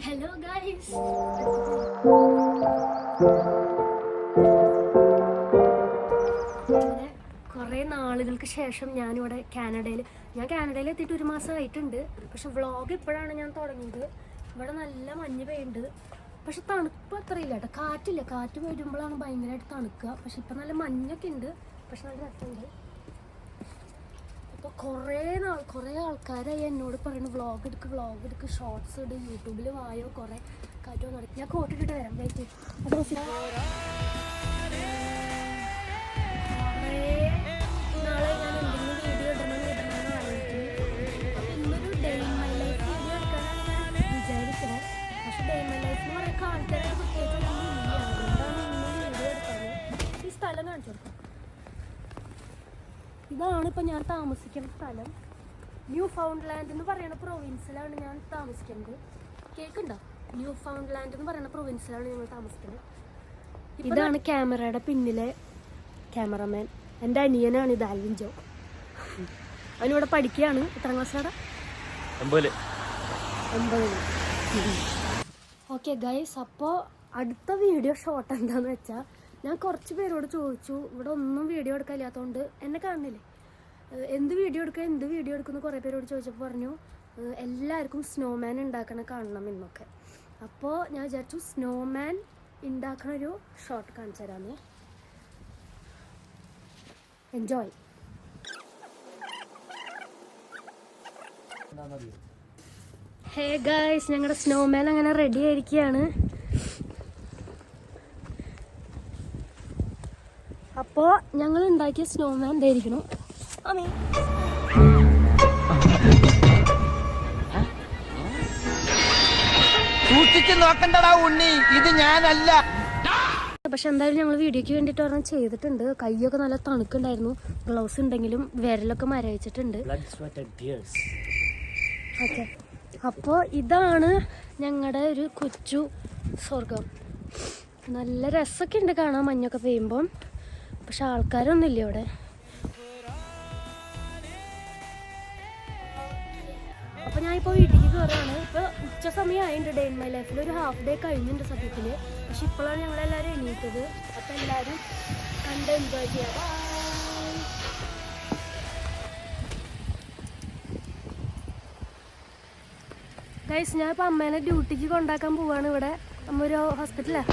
Hello guys, അങ്ങനെ കുറേ നാളുകൾക്ക് ശേഷം ഞാനിവിടെ കാനഡയിൽ എത്തിയിട്ട് 1 മാസം ആയിട്ടുണ്ട്. പക്ഷെ വ്ളോഗ് ഇപ്പോഴാണ് ഞാൻ തുടങ്ങിയത്. ഇവിടെ നല്ല മഞ്ഞ് പെയ്യുന്നുണ്ട്. പക്ഷെ തണുപ്പ് അത്രയില്ല കേട്ടോ. കാറ്റില്ല, കാറ്റ് വരുമ്പോഴാണ് ഭയങ്കരമായിട്ട് തണുക്കുക. പക്ഷെ ഇപ്പം നല്ല മഞ്ഞൊക്കെ ഉണ്ട്. പക്ഷെ നല്ല രസമുണ്ട്. അപ്പോൾ കുറേ ആൾക്കാരായി എന്നോട് പറയുന്നു വ്ളോഗ് എടുക്ക്, ഷോർട്സ് ഇട്, യൂട്യൂബിൽ വായോ, കുറേ കാറ്റോ നടക്കും. ഞാൻ കോട്ടിട്ടിട്ട് വരാം, വെയിറ്റ്. അപ്പോൾ നാളെ ഞാൻ എന്തെങ്കിലും വീഡിയോ ഇടണമെന്ന് ആലോചിക്കുന്നു. അപ്പോൾ ഇന്നൊരു day in my life video എടുക്കാനാണ് ഞാൻ വിചാരിക്കുന്നത്. പക്ഷെ ഡേ ഇൻ മൈ ലൈഫ് എന്ന് പറയുമ്പോൾ ആൾക്കാരായിട്ട് പ്രത്യേകിച്ച് ഒന്നും ഇല്ല. അതുകൊണ്ടാണ് ഇന്ന് വീഡിയോ എടുക്കുന്നത്. ഈ സ്ഥലം കാണിച്ചു കൊടുക്കാം. ഇതാണ് ഇപ്പം ഞാൻ താമസിക്കുന്ന സ്ഥലം. ന്യൂ ഫൗണ്ട്ലാൻഡ് എന്ന് പറയുന്ന പ്രൊവിൻസിലാണ് ഞാൻ താമസിക്കുന്നത്. കേൾക്കുന്നുണ്ടോ? ന്യൂ ഫൗണ്ട്ലാൻഡ് എന്ന് പറയുന്ന പ്രൊവിൻസിലാണ് ഞങ്ങൾ താമസിക്കുന്നത്. ഇതാണ് ക്യാമറയുടെ പിന്നിലെ ക്യാമറമാൻ. എൻ്റെ അനിയനാണ് ഇത്, ആൽവിൻ ജോ. അവനിവിടെ പഠിക്കുകയാണ്. എത്രാം ക്ലാസ്സിലാണ്? 9. ഓക്കെ ഗൈസ്, അപ്പോൾ അടുത്ത വീഡിയോ ഷോട്ട് എന്താണെന്ന് വെച്ചാൽ, ഞാൻ കുറച്ച് പേരോട് ചോദിച്ചു, ഇവിടെ ഒന്നും വീഡിയോ എടുക്കാനില്ലാത്തതുകൊണ്ട് എന്നെ കാണുന്നില്ലേ, എന്ത് വീഡിയോ എടുക്കുമെന്ന് കുറേ പേരോട് ചോദിച്ചപ്പോൾ പറഞ്ഞു എല്ലാവർക്കും സ്നോമാൻ ഉണ്ടാക്കണ കാണണം എന്നൊക്കെ. അപ്പോൾ ഞാൻ വിചാരിച്ചു സ്നോമാൻ ഉണ്ടാക്കണൊരു ഷോട്ട് കാണിച്ചു തരാമെന്ന്. എൻജോയ്. ഹേ ഗൈസ്, ഞങ്ങളുടെ സ്നോമാൻ അങ്ങനെ റെഡി ആയിരിക്കുകയാണ്. അപ്പോൾ ഞങ്ങൾ ഉണ്ടാക്കിയ സ്നോമാൻ ഇതായിരിക്കണം. നോക്കണ്ടടാ ഉണ്ണി, ഇത് ഞാനല്ല. പക്ഷെ എന്തായാലും ഞങ്ങൾ വീഡിയോക്ക് വേണ്ടിയിട്ട് ഒരെണ്ണം ചെയ്തിട്ടുണ്ട്. കൈയൊക്കെ നല്ല തണുക്കുണ്ടായിരുന്നു. ഗ്ലൗസ് ഉണ്ടെങ്കിലും വിരലൊക്കെ മരവിച്ചിട്ടുണ്ട്. ഓക്കെ, അപ്പോൾ ഇതാണ് ഞങ്ങളുടെ ഒരു കൊച്ചു സ്വർഗം. നല്ല രസമൊക്കെ ഉണ്ട് കാണാൻ മഞ്ഞൊക്കെ പെയ്യുമ്പം. പക്ഷെ ആൾക്കാരൊന്നുമില്ല ഇവിടെ. അപ്പോൾ ഞാനിപ്പോൾ വീട്ടിലേക്ക് കയറുകയാണ്. ഇപ്പോൾ ഉച്ച സമയമായിട്ടുണ്ട്. ഡേ ഇൻ മൈ ലൈഫിൽ ഒരു ഹാഫ് ഡേ കഴിഞ്ഞിട്ടുണ്ട് സത്യത്തിൽ. പക്ഷെ ഇപ്പോഴാണ് ഞങ്ങളെല്ലാവരും എണീറ്റത്. അപ്പോൾ എല്ലാവരും കണ്ട് എൻജോയ് ചെയ്യാം. ഗൈസ്, ഞാനിപ്പോൾ അമ്മേനെ ഡ്യൂട്ടിക്ക് കൊണ്ടാക്കാൻ പോവാണ്. ഇവിടെ അമ്മ ഒരു ഹോസ്പിറ്റലാണ്.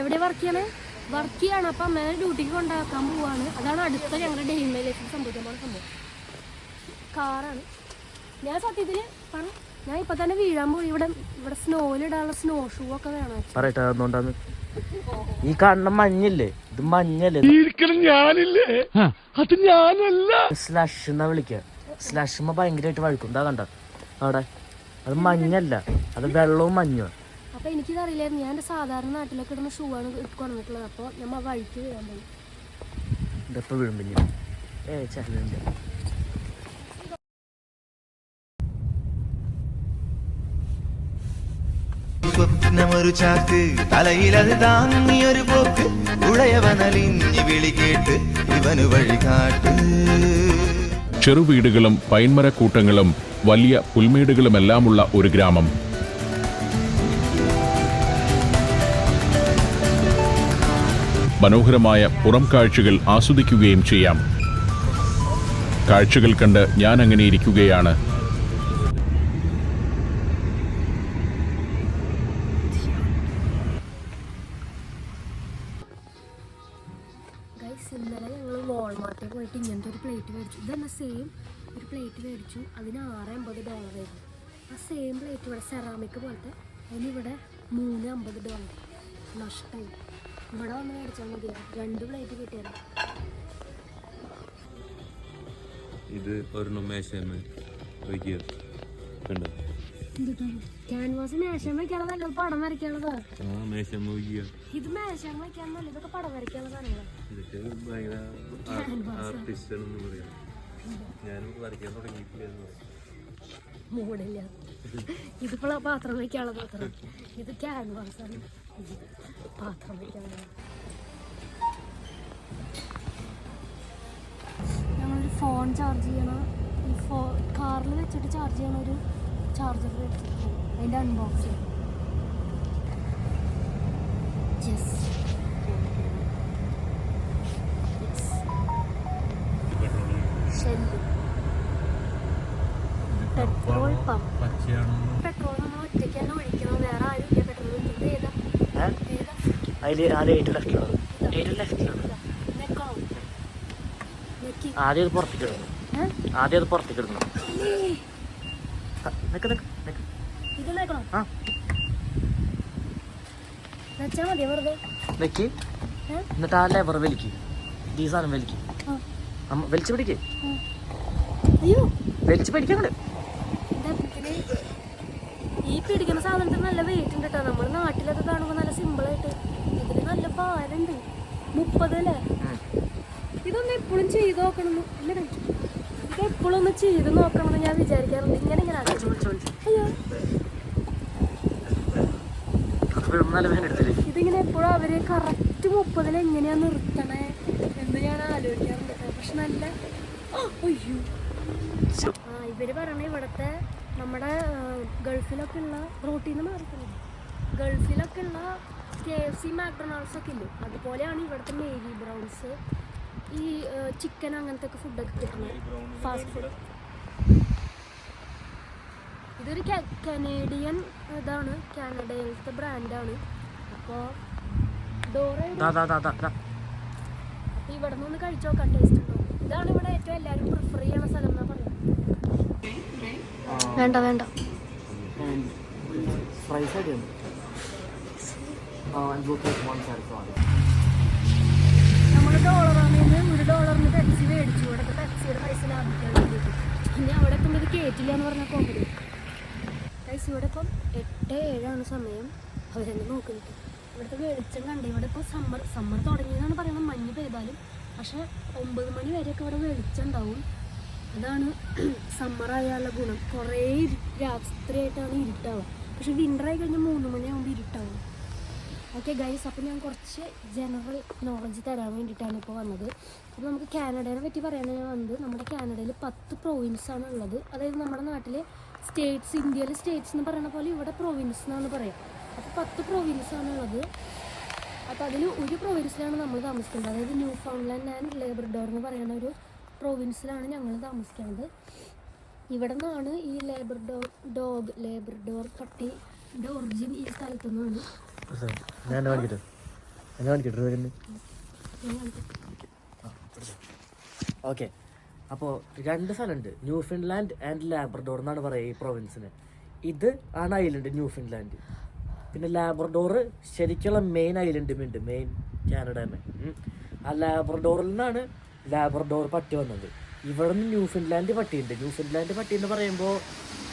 എവിടെ വർക്ക് ചെയ്യാണ്. അപ്പം അമ്മേനെ ഡ്യൂട്ടിക്ക് കൊണ്ടാക്കാൻ പോവാണ്. അതാണ് അടുത്ത ഞങ്ങളുടെ ഡേ ഇൻ മൈ ലൈഫിൽ സംഭവിക്കാൻ പോകുന്ന സംഭവം. കാറാണ്. ഞാൻ സത്യത്തിൽ ഞാൻ ഇപ്പൊ തന്നെ വീഴാൻ പോയി. ഇവിടെ സ്നോയിലിടാനുള്ള സ്നോ ഷൂ ഒക്കെ വേണം. പറയട്ടെ, അതുകൊണ്ടാണ് ഈ കാണുന്ന മഞ്ഞില്ലേ, ഇത് മഞ്ഞല്ലേ, സ്ലഷ് എന്നാ വിളിക്കുക. സ്ലഷുമ്മ ഭയങ്കരമായിട്ട് വഴുക്കും. എന്താ കണ്ട അവിടെ, അത് മഞ്ഞല്ല, അത് വെള്ളവും മഞ്ഞും. അപ്പൊ എനിക്കിതറിയില്ലായിരുന്നു. ഞാൻ എൻ്റെ സാധാരണ നാട്ടിലൊക്കെ ഇടുന്ന ഷൂ ആണ് കൊണ്ടുവന്നിട്ടുള്ളത്. അപ്പോൾ നമ്മൾ വഴിക്ക് വീഴാൻ പോയി. ഇതെപ്പോ വീഴും പിന്നെ ചെല്ലുണ്ട്. സ്വപ്നമൊരു ചാക്ക്, തലയിലത് താങ്ങിയൊരു പോക്ക്, ഉടയവനലിഞ്ഞി വിളി കേട്ട് ഇവന് വഴികാട്ട്. ചെറുവീടുകളും പൈൻമരക്കൂട്ടങ്ങളും വലിയ പുൽമേടുകളുമെല്ലാമുള്ള ഒരു ഗ്രാമം. മനോഹരമായ പുറം കാഴ്ചകൾ ആസ്വദിക്കുകയും ചെയ്യാം. കാഴ്ചകൾ കണ്ട് ഞാൻ അങ്ങനെ ഇരിക്കുകയാണ്. ഇന്നലെ ഞങ്ങൾ വാൾമാർട്ടിൽ പോയിട്ട് ഇങ്ങനത്തെ ഒരു പ്ലേറ്റ് മേടിച്ചു. ഇതന്നെ സെയിം ഒരു പ്ലേറ്റ് മേടിച്ചു. അതിന് $6.50 ആയിരുന്നു. ആ സെയിം പ്ലേറ്റ് ഇവിടെ സെറാമിക് പോലത്തെ, അതിനിവിടെ $3.50. നഷ്ടമായി. ഇവിടെ വന്ന് മേടിച്ചാൽ മതിയായിരുന്നു. 2 പ്ലേറ്റ് കിട്ടിയത്. ഇത് ക്യാൻവാസ് മേശം വെക്കാനുള്ളതല്ല, പടം വരയ്ക്കാനുള്ളതാ. ഇത് മേശം വെക്കാനല്ല, ഇതൊക്കെ പടം വരയ്ക്കാനുള്ള സാധനങ്ങളാണ്. മൂടില്ല. ഇതിപ്പോൾ പാത്രം വയ്ക്കാനുള്ള പാത്രം. ഇത് ക്യാൻവാസാണ്, പാത്രം വയ്ക്കാനുള്ള. ഞങ്ങളൊരു ഫോൺ ചാർജ് ചെയ്യണം. ഈ കാറിൽ വെച്ചിട്ട് ചാർജ് ചെയ്യണ ഒരു ചാർജർ വെച്ചിട്ട് അതിൻ്റെ unboxing. Yes shell petrol pump. Petrol നമ്മൾ ഒറ്റയ്ക്ക് തന്നെ ഒഴിക്കണം, വേറെ ആരും ഇല്ല പെട്രോൾ ഒഴിക്കുന്നത്. ഏതാ ഏതാ അതിൽ ആദ്യം ഏറ്റവും ലെഫ്റ്റിലുള്ളത് ഏറ്റവും ലെഫ്റ്റിലുള്ളത് നെക്കണോ നെക്കി ആദ്യം അത് പുറത്തേക്ക് ഇടണം. ആദ്യം അത് പുറത്തേക്ക് ഇടണം. നിക്ക് നിക്ക് നിക്ക്. ഇത് നെക്കണോ ആ വെച്ചാൽ മതിയോ വെറുതെ? വെക്ക്. എന്നിട്ട് ആ ലെവർ വലിക്ക്, ഈ സാധനം വലിക്ക്. അമ്മ വലിച്ചു പിടിക്ക്, അയ്യോ വലിച്ചു പിടിക്കണ്ട്. ഈ പിടിക്കുന്ന സാധനത്തിന് നല്ല വെയിറ്റ് ഉണ്ട് കേട്ടോ. നമ്മൾ നാട്ടിലൊക്കെ കാണുമ്പോൾ നല്ല സിമ്പിളായിട്ട്, ഇതിന് നല്ല ഭാരമുണ്ട്. 30 അല്ലേ? ഇതൊന്നും എപ്പോഴും ചെയ്ത് നോക്കണം. ഇല്ല ഇത് എപ്പോഴും ഒന്ന് ചെയ്ത് നോക്കണമെന്ന് ഞാൻ വിചാരിക്കാറുണ്ട്. ഇങ്ങനെ ഇങ്ങനെ അയ്യോ ഇതിങ്ങനെ എപ്പോഴും അവര് കറക്റ്റ് 30 എങ്ങനെയാ നിർത്തണേ എന്ന് ഞാൻ ആലോചിക്കാറുണ്ട്. പക്ഷെ നല്ല അയ്യോ ഇവര് പറയണ ഇവിടുത്തെ നമ്മുടെ ഗൾഫിലൊക്കെ ഉള്ള റോട്ടീന്ന് മാറിക്കുന്നത്, ഗൾഫിലൊക്കെ ഉള്ള KFC McDonald's ഒക്കെ ഇല്ലേ, അതുപോലെയാണ് ഇവിടുത്തെ മേരി ബ്രൗൺസ്, ഈ ചിക്കൻ അങ്ങനത്തെ ഒക്കെ ഫുഡൊക്കെ കിട്ടുന്നത്, ഫാസ്റ്റ് ഫുഡ്. ഇതൊരു കനേഡിയൻ ഇതാണ്, കാനഡയിലത്തെ ബ്രാൻഡാണ്. അപ്പോൾ അപ്പോൾ ഇവിടെ നിന്ന് കഴിച്ചു നോക്കാം, ടേസ്റ്റ് ഉണ്ടോ. ഇതാണ് ഇവിടെ ഏറ്റവും എല്ലാവരും പ്രിഫർ ചെയ്യണ സ്ഥലം എന്നാ പറയുന്നത്. വേണ്ട വേണ്ട നമ്മൾ $1 $1 പെപ്സി മേടിച്ചു. ഇവിടുത്തെ പെപ്സിയുടെ പൈസ ലാഭിക്കാൻ വേണ്ടിയിട്ട്. ഇനി അവിടെ എത്തുമ്പോൾ ഇത് കയറ്റില്ല എന്ന് പറഞ്ഞാൽ കോമഡി. പൈസ ഇവിടെ ഇപ്പം 8-7 സമയം. അവരെന്നെ നോക്കുന്നത് ഇവിടുത്തെ വെളിച്ചം കണ്ടേ. ഇവിടെ ഇപ്പോൾ സമ്മർ തുടങ്ങിയതാണ് പറയുന്നത്, മഞ്ഞ് പെയ്താലും. പക്ഷെ 9 മണി വരെയൊക്കെ ഇവിടെ വെളിച്ചം ഉണ്ടാവും. അതാണ് സമ്മറായുള്ള ഗുണം. കുറേ രാത്രിയായിട്ടാണ് ഇരുട്ടാവുക. പക്ഷെ വിൻ്ററായി കഴിഞ്ഞാൽ 3 മണിയാകുമ്പോൾ ഇരുട്ടാവും. ഓക്കെ ഗൈസ്, അപ്പോൾ ഞാൻ കുറച്ച് ജനറൽ നോളജ് തരാൻ വേണ്ടിയിട്ടാണ് ഇപ്പോൾ വന്നത്. അപ്പോൾ നമുക്ക് കാനഡയെ പറ്റി പറയാനാണ് ഞാൻ വന്നത്. നമ്മുടെ കാനഡയിൽ 10 പ്രൊവിൻസാണ് ഉള്ളത്. അതായത് നമ്മുടെ നാട്ടിലെ സ്റ്റേറ്റ്സ്, ഇന്ത്യയിലെ സ്റ്റേറ്റ്സ് എന്ന് പറയുന്ന പോലെ ഇവിടെ പ്രൊവിൻസ് എന്നാണ് പറയുക. അപ്പോൾ 10 പ്രൊവിൻസാണ് ഉള്ളത്. അപ്പോൾ അതിൽ ഒരു പ്രൊവിൻസിലാണ് നമ്മൾ താമസിക്കുന്നത്. അതായത് ന്യൂ ഫൗണ്ട്ലാൻഡ് ആൻഡ് ലേബ്രഡോർ എന്ന് പറയുന്ന ഒരു പ്രൊവിൻസിലാണ് ഞങ്ങൾ താമസിക്കുന്നത്. ഇവിടെ നിന്നാണ് ഈ ലേബ്രഡോർ പട്ടിയുടെ ഒറിജിൻ ഈ സ്ഥലത്തു നിന്നാണ്. ഓക്കെ, അപ്പോൾ 2 സ്ഥലമുണ്ട്, ന്യൂ ഫിൻലാൻഡ് ആൻഡ് ലാബ്രഡോർ എന്നാണ് പറയുക ഈ പ്രൊവിൻസിന്. ഇത് ആണ് ഐലൻഡ് ന്യൂ ഫിൻലാൻഡ്. പിന്നെ ലാബ്രഡോർ ശരിക്കുള്ള മെയിൻ ഐലൻഡും ഉണ്ട്, മെയിൻ കാനഡമേ. ആ ലാബ്രഡോറിൽ നിന്നാണ് ലാബ്രഡോർ പട്ടി വന്നത്. ഇവിടെ നിന്ന് ന്യൂ ഫിൻലാൻഡ് പട്ടിയുണ്ട്. ന്യൂ ഫിൻലാൻഡ് പട്ടി എന്ന് പറയുമ്പോൾ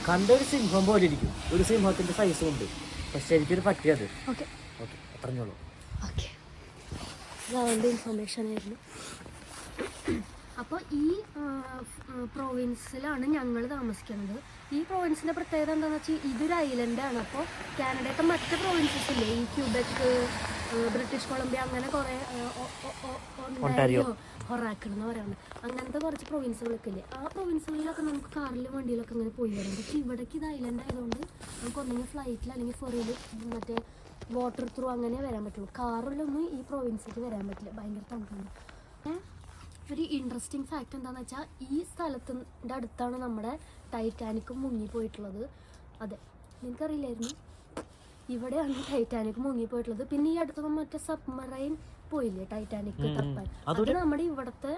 കണ്ടൊരു സിംഹം പോലെ ഇരിക്കും, ഒരു സിംഹത്തിൻ്റെ സൈസും ഉണ്ട്. പക്ഷെ ശരിക്കൊരു പട്ടി അത്. ഓക്കെ ഓക്കെ, അത്രഞ്ഞോളൂ. ഓക്കെ, അതിൻ്റെ ഇൻഫർമേഷൻ ആയിരുന്നു. അപ്പോൾ ഈ പ്രൊവിൻസിലാണ് ഞങ്ങൾ താമസിക്കുന്നത്. ഈ പ്രൊവിൻസിൻ്റെ പ്രത്യേകത എന്താണെന്ന് വെച്ചാൽ ഇതൊരു ഐലൻഡാണ്. അപ്പോൾ കാനഡയുടെ മറ്റ് പ്രൊവിൻസസ് ഇല്ലേ, ഈ ക്യൂബെക്ക്, ബ്രിട്ടീഷ് കൊളംബിയ, അങ്ങനെ കുറേ ഹൊറാക്കിൾ എന്ന് പറയുന്നത്, അങ്ങനത്തെ കുറച്ച് പ്രൊവിൻസുകളൊക്കെ ഇല്ലേ, ആ പ്രൊവിൻസുകളിലൊക്കെ നമുക്ക് കാറിലും വണ്ടിയിലൊക്കെ ഇങ്ങനെ പോയി വരാം. പക്ഷേ ഇവിടേക്ക് ഇത് ഐലൻഡ് ആയതുകൊണ്ട് നമുക്ക് ഒന്നെങ്കിൽ ഫ്ലൈറ്റിൽ അല്ലെങ്കിൽ ഫെറിയിൽ മറ്റേ വാട്ടർ ത്രൂ അങ്ങനെ വരാൻ പറ്റുള്ളൂ. കാറിലൊന്നും ഈ പ്രൊവിൻസിലേക്ക് വരാൻ പറ്റില്ല, ഭയങ്കര തണുപ്പാണ്. ഒരു ഇൻട്രസ്റ്റിംഗ് ഫാക്റ്റ് എന്താണെന്ന് വെച്ചാൽ ഈ സ്ഥലത്തിൻ്റെ അടുത്താണ് നമ്മുടെ ടൈറ്റാനിക് മുങ്ങിപ്പോയിട്ടുള്ളത്. അതെ, നിനക്കറിയില്ലായിരുന്നു? ഇവിടെയാണ് ടൈറ്റാനിക് മുങ്ങിപ്പോയിട്ടുള്ളത്. പിന്നെ ഈ അടുത്ത് മറ്റേ സബ്മറൈൻ പോയില്ലേ ടൈറ്റാനിക് തപ്പാൻ, അത് നമ്മുടെ ഇവിടുത്തെ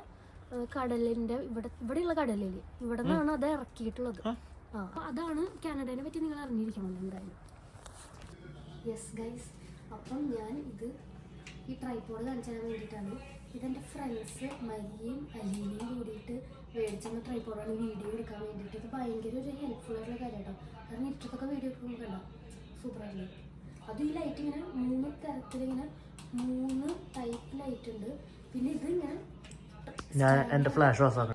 കടലിൻ്റെ ഇവിടെയുള്ള കടലിൽ ഇവിടെ നിന്നാണ് അത് ഇറക്കിയിട്ടുള്ളത്. അതാണ് കാനഡയെ പറ്റി നിങ്ങൾ അറിഞ്ഞിരിക്കണം എന്തായാലും. യെസ് ഗൈസ്, അപ്പം ഞാൻ ഈ ട്രൈപോഡ് കാണിച്ചു തരാൻ വേണ്ടിയിട്ടാണ്. ഇതെൻ്റെ ഫ്രണ്ട്സ് മരിയയും അലീനയും കൂടിയിട്ട് മേടിച്ചെന്ന ട്രൈപോഡാണ് വീഡിയോ എടുക്കാൻ വേണ്ടിയിട്ട്. ഇത് ഭയങ്കര ഒരു ഹെൽപ്ഫുൾ ആയിട്ടുള്ള കാര്യം കേട്ടോ. കാരണം ഇഷ്ടത്തൊക്കെ വീഡിയോ എടുക്കുമ്പോൾ കണ്ടോ സൂപ്പറായില്ലേ. അത് ഈ ലൈറ്റ് ഇങ്ങനെ 3 തരത്തിലിങ്ങനെ 3 ടൈപ്പ് ലൈറ്റ് ഉണ്ട്. പിന്നെ ഇതിങ്ങനെ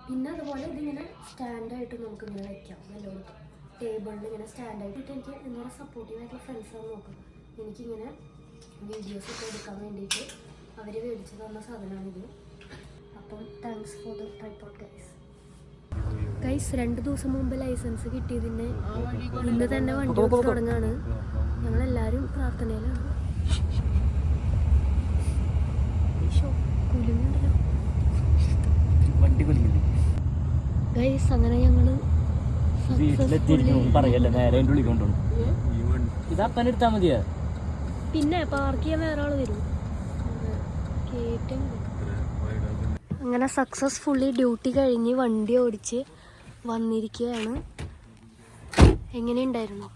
പിന്നെ അതുപോലെ ഇതിങ്ങനെ സ്റ്റാൻഡായിട്ട് നമുക്ക് ഇങ്ങനെ വയ്ക്കാം. നല്ലോണം ടേബിളിൽ ഇങ്ങനെ സ്റ്റാൻഡായിട്ട്. എനിക്ക് എന്താ സപ്പോർട്ടീവായിട്ടുള്ള ഫ്രണ്ട്സാണ് നോക്കും. എനിക്കിങ്ങനെ വീഡിയോസൊക്കെ എടുക്കാൻ വേണ്ടിയിട്ട് അവർ മേടിച്ച് തന്ന സാധനമാണിത്. അപ്പം thanks for the tripod guys. 2 ദിവസം മുമ്പ് ലൈസൻസ് കിട്ടിയതിന് ഇന്ന് തന്നെ വണ്ടി ഓടിച്ച് തുടങ്ങാണ്. ഞങ്ങളെല്ലാവരും പ്രാർത്ഥനയിലാണ്. കുലുങ്ങുണ്ടല്ലോ വണ്ടി കുലുങ്ങില്ലേ ഗൈസ്. അങ്ങനെ ഞങ്ങള് വീട്ടിലെത്തിയിരിക്കും പറയല്ലേ നേരെ എൻ്റെ ഉള്ളിൽ കൊണ്ടുപോകണം. ഇത് അപ്പനെ എടുത്താൽ മതിയാ. പിന്നെ പാർക്ക് ചെയ്യാൻ വേറെ ആള് വരും. അങ്ങനെ സക്സസ്ഫുള്ളി ഡ്യൂട്ടി കഴിഞ്ഞ് വണ്ടി ഓടിച്ച് വന്നിരിക്കുകയാണ്. എങ്ങനെയുണ്ടായിരുന്നു?